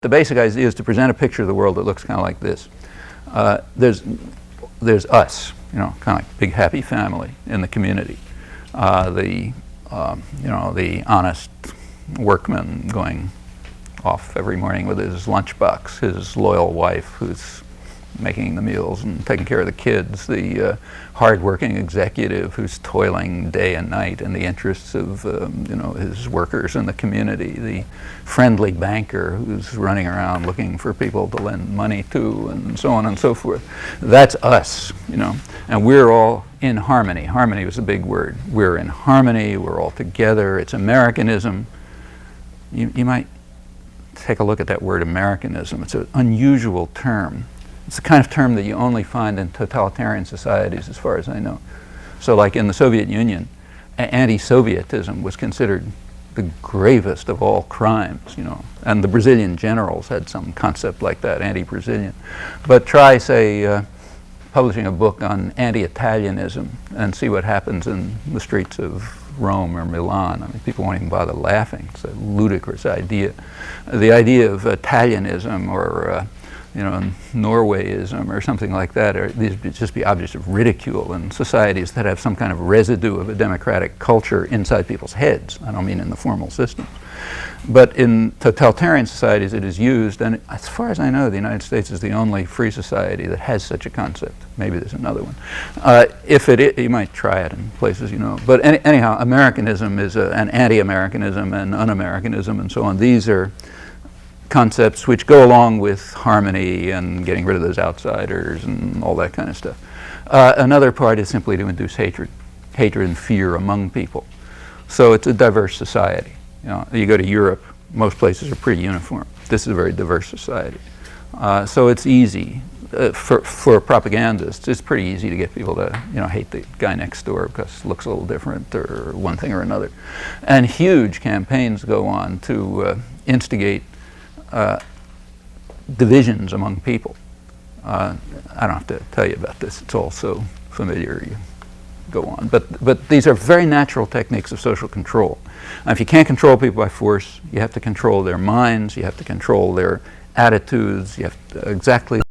The basic idea is to present a picture of the world that looks kind of like this. There's us, kind of like big happy family in the community. The honest workman going off every morning with his lunchbox, his loyal wife who's making the meals and taking care of the kids, the hard-working executive who's toiling day and night in the interests of his workers in the community, the friendly banker who's running around looking for people to lend money to, and so on and so forth. That's us, and we're all in harmony. Harmony was a big word. We're in harmony, we're all together. It's Americanism. You might take a look at that word Americanism. It's an unusual term. It's the kind of term that you only find in totalitarian societies, as far as I know. So like in the Soviet Union, anti-Sovietism was considered the gravest of all crimes, and the Brazilian generals had some concept like that, anti-Brazilian. But try, say, publishing a book on anti-Italianism and see what happens in the streets of Rome or Milan. I mean, people won't even bother laughing. It's a ludicrous idea. The idea of Italianism or Norwayism or something like that, these would just be objects of ridicule in societies that have some kind of residue of a democratic culture inside people's heads. I don't mean in the formal systems. But in totalitarian societies it is used, and as far as I know, the United States is the only free society that has such a concept. Maybe there's another one. You might try it in places But anyhow, Americanism is an anti-Americanism and un-Americanism and so on. These are concepts which go along with harmony and getting rid of those outsiders and all that kind of stuff. Another part is simply to induce hatred and fear among people. So it's a diverse society. You go to Europe, most places are pretty uniform. This is a very diverse society. So it's easy for propagandists. It's pretty easy to get people to hate the guy next door because it looks a little different or one thing or another. And huge campaigns go on to instigate divisions among people. I don't have to tell you about this. It's all so familiar. You go on. But these are very natural techniques of social control. Now, if you can't control people by force, you have to control their minds, you have to control their attitudes, you have to exactly